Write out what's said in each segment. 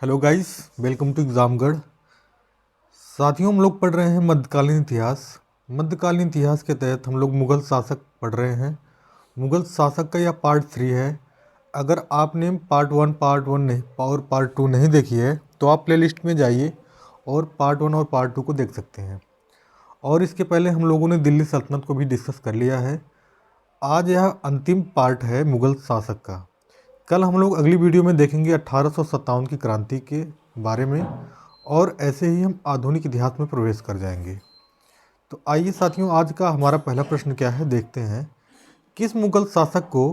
Hello guys, welcome to Examgarh. साथियों, हम लोग पढ़ रहे हैं मध्यकालीन इतिहास। मध्यकालीन इतिहास के तहत हम लोग मुगल शासक पढ़ रहे हैं। मुगल शासक का यह पार्ट 3 है। अगर आपने पार्ट 1 नहीं और पार्ट 2 नहीं देखी है तो आप प्लेलिस्ट में जाइए और पार्ट 1 और पार्ट 2 को देख सकते हैं। और इसके पहले हम लोगों ने दिल्ली सल्तनत को भी डिस्कस कर लिया है। आज यह अंतिम पार्ट है मुगल शासक का। कल हम लोग अगली वीडियो में देखेंगे 1857 की क्रांति के बारे में, और ऐसे ही हम आधुनिक इतिहास में प्रवेश कर जाएंगे। तो आइए साथियों, आज का हमारा पहला प्रश्न क्या है देखते हैं। किस मुगल शासक को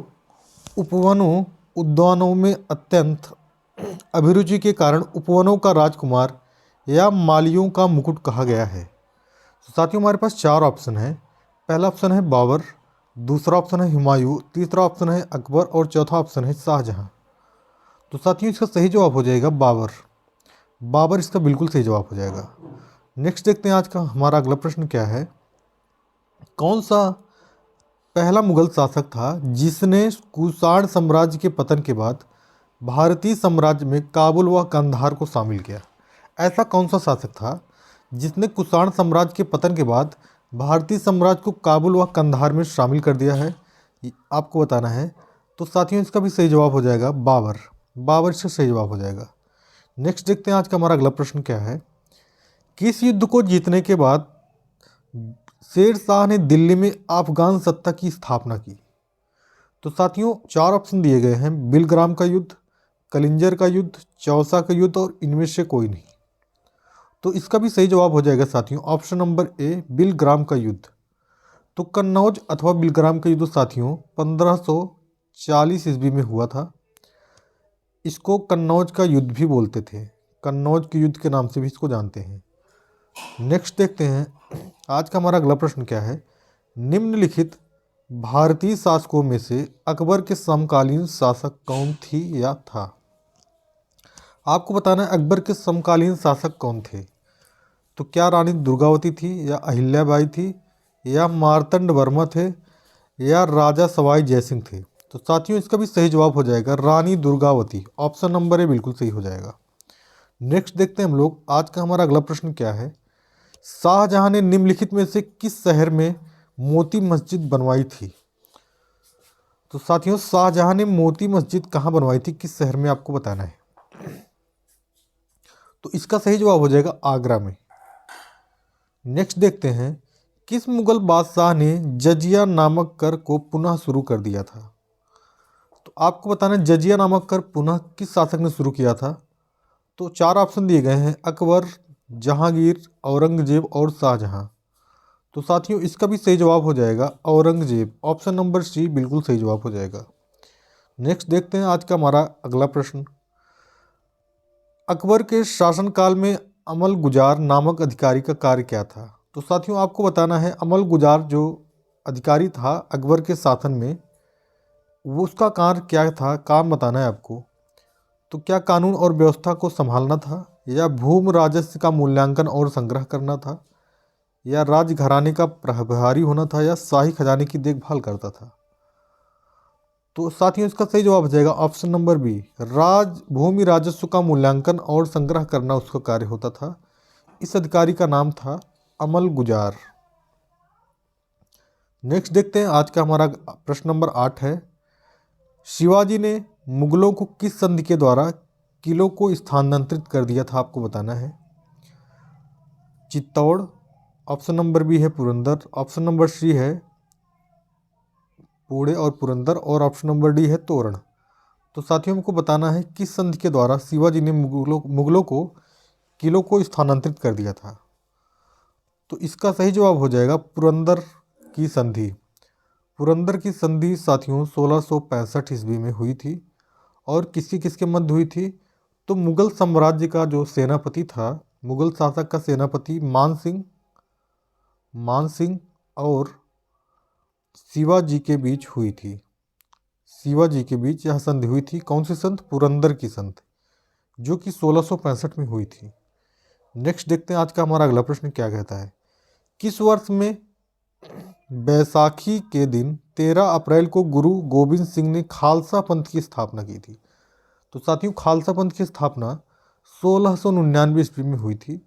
उपवनों उद्यानों में अत्यंत अभिरुचि के कारण उपवनों का राजकुमार या मालियों का मुकुट कहा गया है? तो साथियों, हमारे पास 4 ऑप्शन है। पहला ऑप्शन है बाबर, दूसरा ऑप्शन है हुमायूं, तीसरा ऑप्शन है अकबर और चौथा ऑप्शन है शाहजहां। तो साथियों, इसका सही जवाब हो जाएगा बाबर। बाबर इसका बिल्कुल सही जवाब हो जाएगा। नेक्स्ट देखते हैं आज का हमारा अगला प्रश्न क्या है। कौन सा पहला मुगल शासक था जिसने कुषाण साम्राज्य के पतन के बाद भारतीय साम्राज्य में काबुल व कंधार को शामिल किया? ऐसा कौन सा शासक था जिसने कुषाण साम्राज्य के पतन के बाद भारतीय साम्राज्य को काबुल व कंधार में शामिल कर दिया है? ये आपको बताना है। तो साथियों, इसका भी सही जवाब हो जाएगा बाबर। बाबर इसका सही जवाब हो जाएगा। नेक्स्ट देखते हैं आज का हमारा अगला प्रश्न क्या है। किस युद्ध को जीतने के बाद शेर शाह ने दिल्ली में अफगान सत्ता की स्थापना की? तो साथियों, 4 ऑप्शन दिए गए हैं। बिलग्राम का युद्ध, कलिंजर का युद्ध, चौसा का युद्ध और इनमें से कोई नहीं। तो इसका भी सही जवाब हो जाएगा साथियों ऑप्शन नंबर ए, बिलग्राम का युद्ध। तो कन्नौज अथवा बिलग्राम का युद्ध साथियों 1540 ईस्वी में हुआ था। इसको कन्नौज का युद्ध भी बोलते थे। कन्नौज के युद्ध के नाम से भी इसको जानते हैं। नेक्स्ट देखते हैं आज का हमारा अगला प्रश्न क्या है। निम्नलिखित भारतीय शासकों में से अकबर के समकालीन शासक कौन थी या था? आपको बताना है अकबर के समकालीन शासक कौन थे। तो क्या रानी दुर्गावती थी, या अहिल्याबाई थी, या मार्तंड वर्मा थे, या राजा सवाई जयसिंह थे? तो साथियों, इसका भी सही जवाब हो जाएगा Rani Durgavati. Option number A बिल्कुल सही हो जाएगा। नेक्स्ट देखते हैं हम लोग आज का हमारा अगला प्रश्न क्या है। शाहजहां ने निम्नलिखित में से किस शहर में मोती मस्जिद बनवाई थी? तो साथियों, शाहजहां ने मोती मस्जिद कहाँ बनवाई थी, किस शहर में, आपको बताना है। तो इसका सही जवाब हो जाएगा आगरा में। नेक्स्ट देखते हैं किस मुगल बादशाह ने जजिया नामक कर को पुनः शुरू कर दिया था? तो आपको बताना है जजिया नामक कर पुनः किस शासक ने शुरू किया था। तो 4 ऑप्शन दिए गए हैं, अकबर, जहांगीर, औरंगजेब और शाहजहां। तो साथियों, इसका भी सही जवाब हो जाएगा औरंगजेब। ऑप्शन नंबर सी बिल्कुल सही जवाब हो जाएगा। नेक्स्ट देखते हैं आज का हमारा अगला प्रश्न। अकबर के शासनकाल में अमल गुजार नामक अधिकारी का कार्य क्या था? तो साथियों, आपको बताना है अमल गुजार जो अधिकारी था अकबर के शासन में, वो उसका कार्य क्या था, काम बताना है आपको। तो क्या कानून और व्यवस्था को संभालना था, या भूमि राजस्व का मूल्यांकन और संग्रह करना था, या राजघराने का प्रभारी होना था, या शाही खजाने की देखभाल करता था? तो साथियों, इसका सही जवाब हो जाएगा ऑप्शन नंबर बी, भूमि राजस्व का मूल्यांकन और संग्रह करना उसका कार्य होता था। इस अधिकारी का नाम था अमल गुजार। नेक्स्ट देखते हैं आज का हमारा प्रश्न नंबर 8 है। शिवाजी ने मुगलों को किस संधि के द्वारा किलों को स्थानांतरित कर दिया था, आपको बताना है। चित्तौड़, ऑप्शन नंबर बी है पुरंदर, ऑप्शन नंबर सी है पुणे और पुरंदर, और ऑप्शन नंबर डी है तोरण। तो साथियों, हमको बताना है किस संधि के द्वारा शिवाजी ने मुगलों को किलों को स्थानांतरित कर दिया था। तो इसका सही जवाब हो जाएगा पुरंदर की संधि। पुरंदर की संधि साथियों 1665 ईस्वी में हुई थी। और किसके किसके मध्य हुई थी? तो मुगल साम्राज्य का जो सेनापति था, मुगल शासक का सेनापति मान सिंह और शिवाजी के बीच हुई थी। शिवाजी के बीच यह संधि हुई थी। कौन सी संधि? पुरंदर की संधि, जो कि 1665 में हुई थी। नेक्स्ट देखते हैं आज का हमारा अगला प्रश्न क्या कहता है। किस वर्ष में बैसाखी के दिन 13 अप्रैल को गुरु गोविंद सिंह ने खालसा पंथ की स्थापना की थी? तो साथियों, खालसा पंथ की स्थापना 1699 ईस्वी में हुई थी।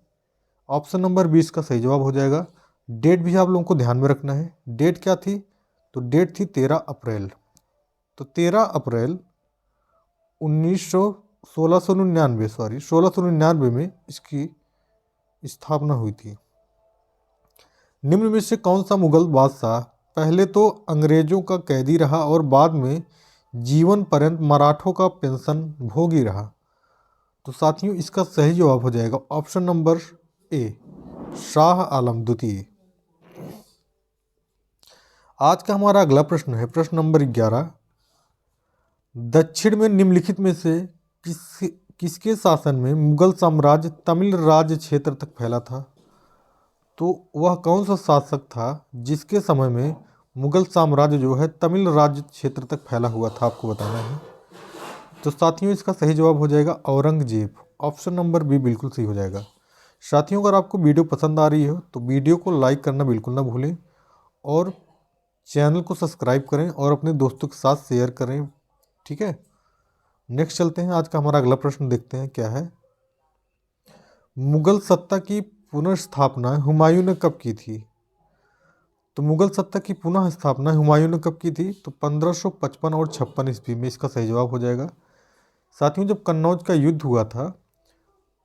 ऑप्शन नंबर 20 का सही जवाब हो जाएगा। डेट भी आप लोगों को ध्यान में रखना है। डेट क्या थी? तो डेट थी 13 अप्रैल। तो 13 अप्रैल 1699 में इसकी स्थापना हुई थी। निम्न में से कौन सा मुगल बादशाह पहले तो अंग्रेजों का कैदी रहा और बाद में जीवन पर्यंत मराठों का पेंशन भोगी रहा? तो साथियों इसका सही जवाब हो जाएगा option number A, Shah Alam द्वितीय। आज का हमारा अगला प्रश्न है प्रश्न नंबर 11। दक्षिण में निम्नलिखित में से किसके शासन में मुगल साम्राज्य तमिल राज्य क्षेत्र तक फैला था? तो वह कौन सा शासक था जिसके समय में मुगल साम्राज्य जो है तमिल राज्य क्षेत्र तक फैला हुआ था, आपको बताना है। तो साथियों इसका सही जवाब हो जाएगा औरंगजेब। ऑप्शन नंबर बी बिल्कुल सही हो जाएगा। साथियों अगर आपको वीडियो पसंद आ रही हो तो वीडियो को लाइक करना बिल्कुल ना भूलें और चैनल को सब्सक्राइब करें और अपने दोस्तों के साथ शेयर करें, ठीक है। नेक्स्ट चलते हैं। आज का हमारा अगला प्रश्न देखते हैं क्या है। मुगल सत्ता की पुनर्स्थापना हुमायूं ने कब की थी? तो मुगल सत्ता की पुनः स्थापना हुमायूं ने कब की थी? तो 1555 और 56 ईस्वी में इसका सही जवाब हो जाएगा। साथियों जब कन्नौज का युद्ध हुआ था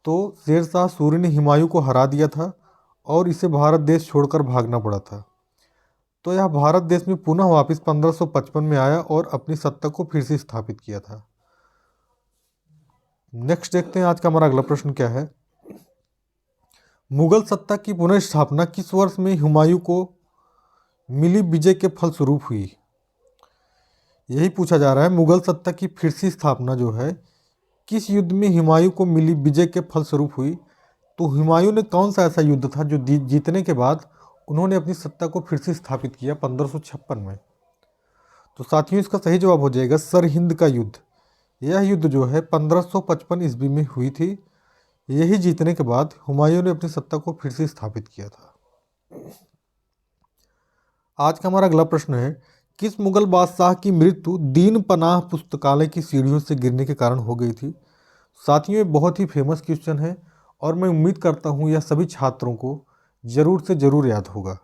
तो शेर शाह सूरी ने हुमायूं को हरा दिया था और इसे भारत देश छोड़कर भागना पड़ा था। तो यह भारत देश में पुनः वापस 1555 में आया और अपनी सत्ता को फिर से स्थापित किया था। नेक्स्ट देखते हैं आज का हमारा अगला प्रश्न क्या है। मुगल सत्ता की पुनर्स्थापना किस वर्ष में हुमायूं को मिली विजय के फलस्वरूप हुई? यही पूछा जा रहा है। मुगल सत्ता की फिर से स्थापना जो है किस युद्ध में हुमायूं को मिली विजय के फलस्वरूप हुई? तो हुमायूं ने कौन सा ऐसा युद्ध था जो जीतने के बाद उन्होंने अपनी सत्ता को फिर से स्थापित किया 1556 में? तो साथियों इसका सही जवाब हो जाएगा सरहिंद का युद्ध। यह युद्ध जो है 1555 ईस्वी में हुई थी। यही जीतने के बाद हुमायूं ने अपनी सत्ता को फिर से स्थापित किया था। आज का हमारा अगला प्रश्न है किस मुगल बादशाह की मृत्यु दीन पनाह पुस्तकालय की सीढ़ियों से गिरने के कारण हो गई थी? साथियों ये बहुत ही फेमस क्वेश्चन है और मैं उम्मीद करता हूँ यह सभी छात्रों को जरूर से जरूर याद होगा।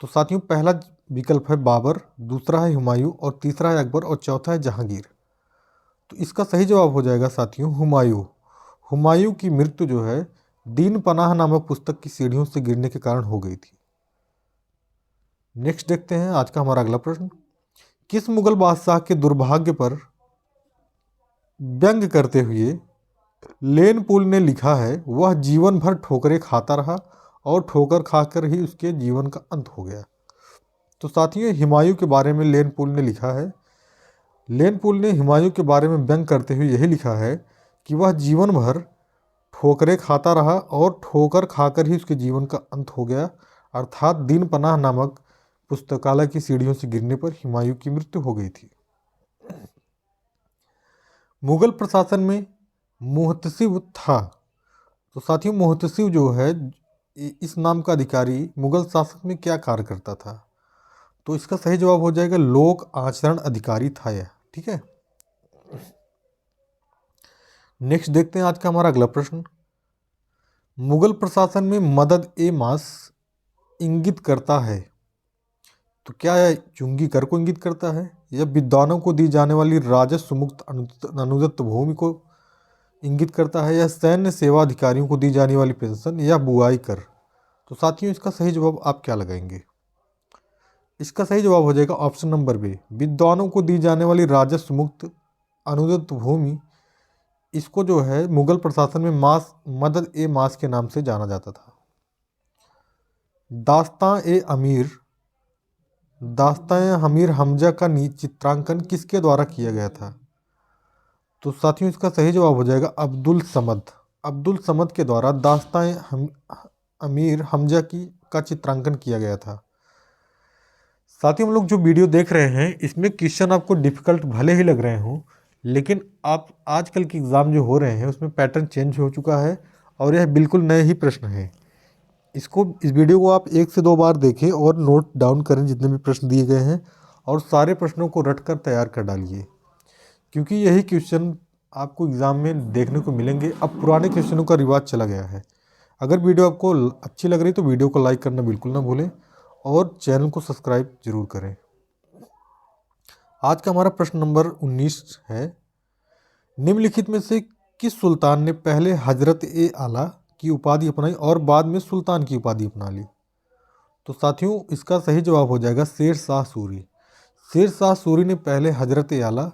तो साथियों पहला विकल्प है बाबर, दूसरा है हुमायूं और तीसरा है अकबर और चौथा है जहांगीर। तो इसका सही जवाब हो जाएगा साथियों हुमायूं। हुमायूं की मृत्यु जो है दीन पनाह नामक पुस्तक की सीढ़ियों से गिरने के कारण हो गई थी। नेक्स्ट देखते हैं आज का हमारा अगला प्रश्न। किस मुगल बादशाह के दुर्भाग्य पर व्यंग करते हुए लेन पुल ने लिखा है वह जीवन भर ठोकरें खाता रहा और ठोकर खाकर ही उसके जीवन का अंत हो गया? तो साथियों हुमायूं के बारे में लेन पुल ने लिखा है। लेन पुल ने हुमायूं के बारे में व्यंग करते हुए यही लिखा है कि वह जीवन भर ठोकरें खाता रहा और ठोकर खाकर ही उसके जीवन का अंत हो गया, अर्थात दीन पनाह नामक पुस्तकालय की सीढ़ियों से गिरने पर हुमायूं की मृत्यु हो गई थी। मुगल प्रशासन में मुहतसिब था। तो साथियों मुहतसिब जो है इस नाम का अधिकारी मुगल शासक में क्या कार्य करता था? तो इसका सही जवाब हो जाएगा लोक आचरण अधिकारी था यह, ठीक है। नेक्स्ट देखते हैं आज का हमारा अगला प्रश्न। मुगल प्रशासन में मदद ए मास इंगित करता है। तो क्या यह चुंगी कर को इंगित करता है या विद्वानों को दी जाने वाली राजस्व मुक्त अनुदत्त भूमि को इंगित करता है या सैन्य सेवा अधिकारियों को दी जाने वाली पेंशन या बुआई कर? तो साथियों इसका सही जवाब आप क्या लगाएंगे? इसका सही जवाब हो जाएगा ऑप्शन नंबर बी, विद्वानों को दी जाने वाली राजस्व मुक्त अनुदत्त भूमि। इसको जो है मुगल प्रशासन में मास मदद ए मास के नाम से जाना जाता था। दास्तां हमीर हमजा का चित्रांकन किसके द्वारा किया गया था? तो साथियों इसका सही जवाब हो जाएगा अब्दुल समद के द्वारा दास्तां अमीर हमजा का चित्रांकन किया गया था। साथियों हम लोग जो वीडियो देख रहे हैं इसमें क्वेश्चन आपको डिफिकल्ट भले ही लग रहे हों, लेकिन आप आजकल के एग्ज़ाम जो हो रहे हैं उसमें पैटर्न चेंज हो चुका है और यह बिल्कुल नए ही प्रश्न हैं। इस वीडियो को आप 1 से 2 बार देखें और नोट डाउन करें जितने भी प्रश्न दिए गए हैं और सारे प्रश्नों को रट कर तैयार कर डालिए, क्योंकि यही क्वेश्चन आपको एग्ज़ाम में देखने को मिलेंगे। अब पुराने क्वेश्चनों का रिवाज चला गया है। अगर वीडियो आपको अच्छी लग रही तो वीडियो को लाइक करना बिल्कुल ना भूलें और चैनल को सब्सक्राइब जरूर करें। आज का हमारा प्रश्न नंबर 19 है, निम्नलिखित में से किस सुल्तान ने पहले हजरत ए आला की उपाधि अपनाई और बाद में सुल्तान की उपाधि अपना ली? तो साथियों, इसका सही जवाब हो जाएगा शेर शाह सूरी। शेर शाह सूरी ने पहले हजरत ए आला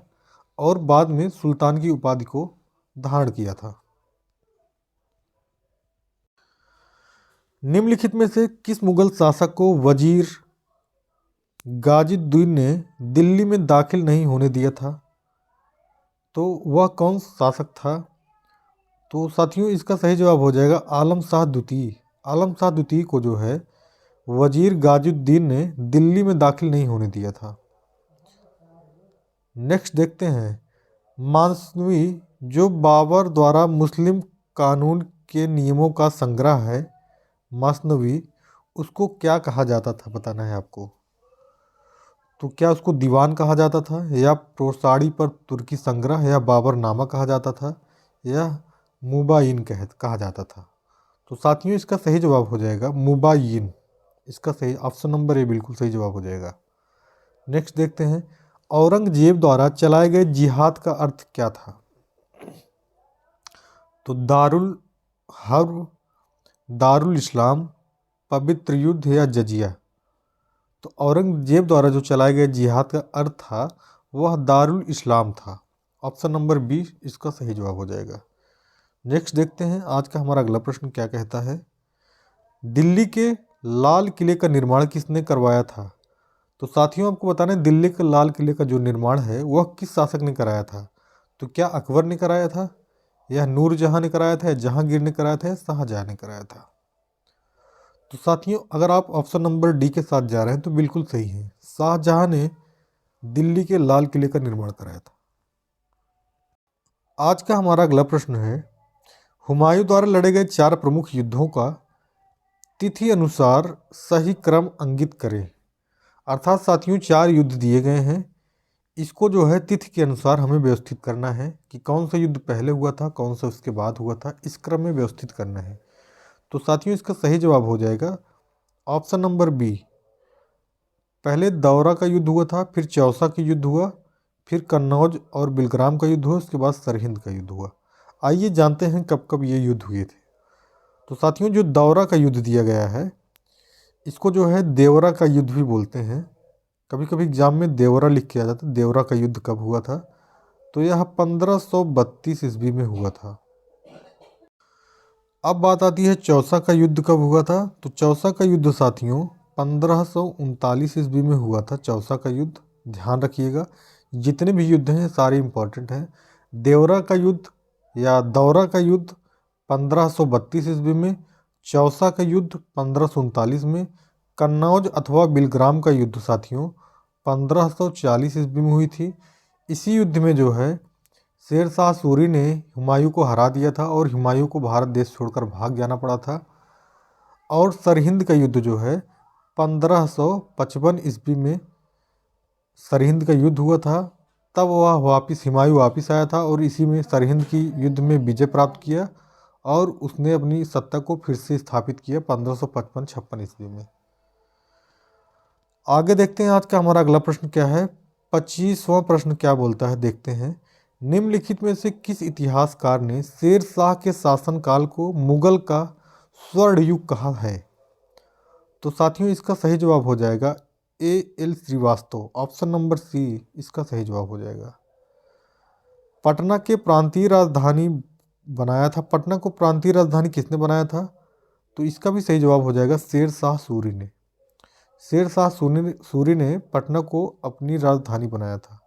और बाद में सुल्तान की उपाधि को धारण किया था। निम्नलिखित में से किस मुगल शासक को वजीर गाजिउद्दीन ने दिल्ली में दाखिल नहीं होने दिया था? तो वह कौन शासक था? तो साथियों, इसका सही जवाब हो जाएगा आलम शाह द्वितीय। आलम शाह द्वितीय को जो है वजीर गाजिउद्दीन ने दिल्ली में दाखिल नहीं होने दिया था। नेक्स्ट देखते हैं, मासनवी जो बाबर द्वारा मुस्लिम कानून के नियमों का संग्रह है, मासनवी, उसको क्या कहा जाता था बताना है आपको। तो क्या उसको दीवान कहा जाता था, या प्रोसाड़ी पर तुर्की संग्रह, या बाबरनामा कहा जाता था, या मुबायिन कहा जाता था? तो साथियों, इसका सही जवाब हो जाएगा मुबायिन। इसका सही ऑप्शन नंबर ए बिल्कुल सही जवाब हो जाएगा। नेक्स्ट देखते हैं, औरंगजेब द्वारा चलाए गए जिहाद का अर्थ क्या था? तो दारुल हर्ब, दारुल इस्लाम, पवित्र युद्ध, या जजिया? तो औरंगजेब द्वारा जो चलाए गए जिहाद का अर्थ था वह दारुल इस्लाम था। ऑप्शन नंबर बी इसका सही जवाब हो जाएगा। नेक्स्ट देखते हैं, आज का हमारा अगला प्रश्न क्या कहता है, दिल्ली के लाल किले का निर्माण किसने करवाया था? तो साथियों, आपको बताना है दिल्ली के लाल किले का जो निर्माण है वह किस शासक ने कराया था? तो क्या अकबर ने कराया था, या नूरजहां ने कराया था, या जहांगीर ने कराया था, या शाहजहां ने कराया था? तो साथियों, अगर आप ऑप्शन नंबर डी के साथ जा रहे हैं तो बिल्कुल सही है, शाहजहां ने दिल्ली के लाल किले का निर्माण कराया था। आज का हमारा अगला प्रश्न है, हुमायूं द्वारा लड़े गए 4 प्रमुख युद्धों का तिथि अनुसार सही क्रम अंकित करें। अर्थात साथियों, 4 युद्ध दिए गए हैं, इसको जो है तिथि के अनुसार हमें व्यवस्थित करना है कि कौन सा युद्ध पहले हुआ था, कौन सा उसके बाद हुआ था, इस क्रम में व्यवस्थित करना है। तो साथियों, इसका सही जवाब हो जाएगा ऑप्शन नंबर बी। पहले दौरा का युद्ध हुआ था, फिर चौसा का युद्ध हुआ, फिर कन्नौज और बिलग्राम का युद्ध हुआ, उसके बाद सरहिंद का युद्ध हुआ। आइए जानते हैं कब कब ये युद्ध हुए थे। तो साथियों, जो दौरा का युद्ध दिया गया है इसको जो है देवरा का युद्ध भी बोलते हैं। कभी कभी एग्जाम में देवरा लिख के आ जाता है। देवरा का युद्ध कब हुआ था? तो यह 1532 ईस्वी में हुआ था। अब बात आती है चौसा का युद्ध कब हुआ था। तो चौसा का युद्ध साथियों 1539 ईस्वी में हुआ था। चौसा का युद्ध ध्यान रखिएगा, जितने भी युद्ध हैं सारे इंपॉर्टेंट हैं। देवरा का युद्ध या दौरा का युद्ध 1532 ईस्वी में, चौसा का युद्ध 1539 में, कन्नौज अथवा बिलग्राम का युद्ध साथियों 1540 ईस्वी में हुई थी। इसी युद्ध में जो है शेर शाह सूरी ने हुमायूं को हरा दिया था और हुमायूं को भारत देश छोड़कर भाग जाना पड़ा था। और सरहिंद का युद्ध जो है 1555 ईस्वी में सरहिंद का युद्ध हुआ था। तब वह हुमायूं वापिस आया था और इसी में सरहिंद की युद्ध में विजय प्राप्त किया और उसने अपनी सत्ता को फिर से स्थापित किया 1555-56 ईस्वी में। आगे देखते हैं आज का हमारा अगला प्रश्न क्या है। 25वां प्रश्न क्या बोलता है देखते हैं, निम्नलिखित में से किस इतिहासकार ने शेर शाह के शासनकाल को मुगल का स्वर्ण युग कहा है? तो साथियों, इसका सही जवाब हो जाएगा A.L. Srivastava. Option number C इसका सही जवाब हो जाएगा। पटना के प्रांतीय राजधानी बनाया था। पटना को प्रांतीय राजधानी किसने बनाया था? तो इसका भी सही जवाब हो जाएगा शेर शाह सूरी ने। शेर शाह सूरी ने पटना को अपनी राजधानी बनाया था।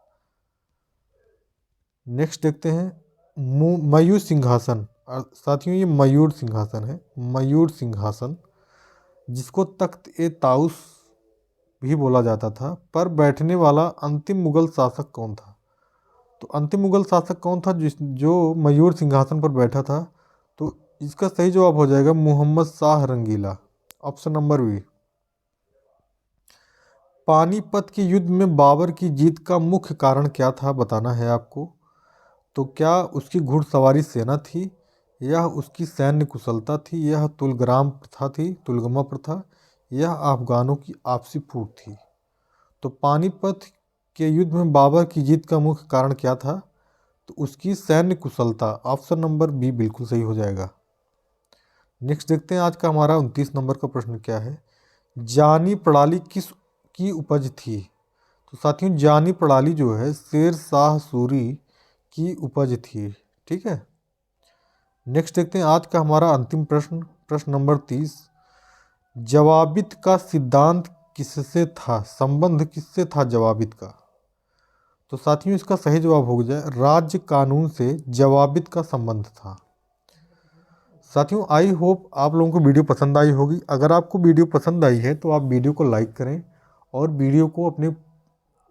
नेक्स्ट देखते हैं मयूर सिंहासन। साथियों, ये मयूर सिंहासन है, मयूर सिंहासन, जिसको तख्त ए ताउस भी बोला जाता था, पर बैठने वाला अंतिम मुगल शासक कौन था? तो अंतिम मुगल शासक कौन था जो मयूर सिंहासन पर बैठा था? तो इसका सही जवाब हो जाएगा Mohammad Shah Rangila. Option number B. Panipat के युद्ध में बाबर की जीत का मुख्य कारण क्या था बताना है आपको। तो क्या उसकी घुड़सवारी सेना थी, यह उसकी सैन्य कुशलता थी, यह तुलग्राम प्रथा थी, तुलगमा प्रथा, यह अफगानों की आपसी फूट थी। तो पानीपत के युद्ध में बाबर की जीत का मुख्य कारण क्या था? तो उसकी सैन्य कुशलता। ऑप्शन नंबर बी बिल्कुल सही हो जाएगा। नेक्स्ट देखते हैं आज का हमारा 29 नंबर का प्रश्न क्या है। जानी प्रणाली किस की उपज थी? तो साथियों जानी प्रणाली जो है शेर शाह सूरी की उपज थी। ठीक है। नेक्स्ट देखते हैं आज का हमारा अंतिम प्रश्न, प्रश्न नंबर 30। जवाबित का सिद्धांत किससे था? संबंध किससे था जवाबित का? तो साथियों इसका सही जवाब हो जाए राज्य कानून से जवाबित का संबंध था। साथियों आई होप आप लोगों को वीडियो पसंद आई होगी। अगर आपको वीडियो पसंद आई है तो आप वीडियो को लाइक करें और वीडियो को अपने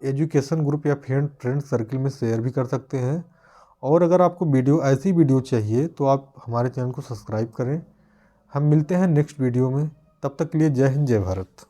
एजुकेशन ग्रुप या फ्रेंड सर्कल में शेयर भी कर सकते हैं। और अगर आपको वीडियो ऐसी वीडियो चाहिए तो आप हमारे चैनल को सब्सक्राइब करें। हम मिलते हैं नेक्स्ट वीडियो में, तब तक के लिए जय हिंद जय भारत।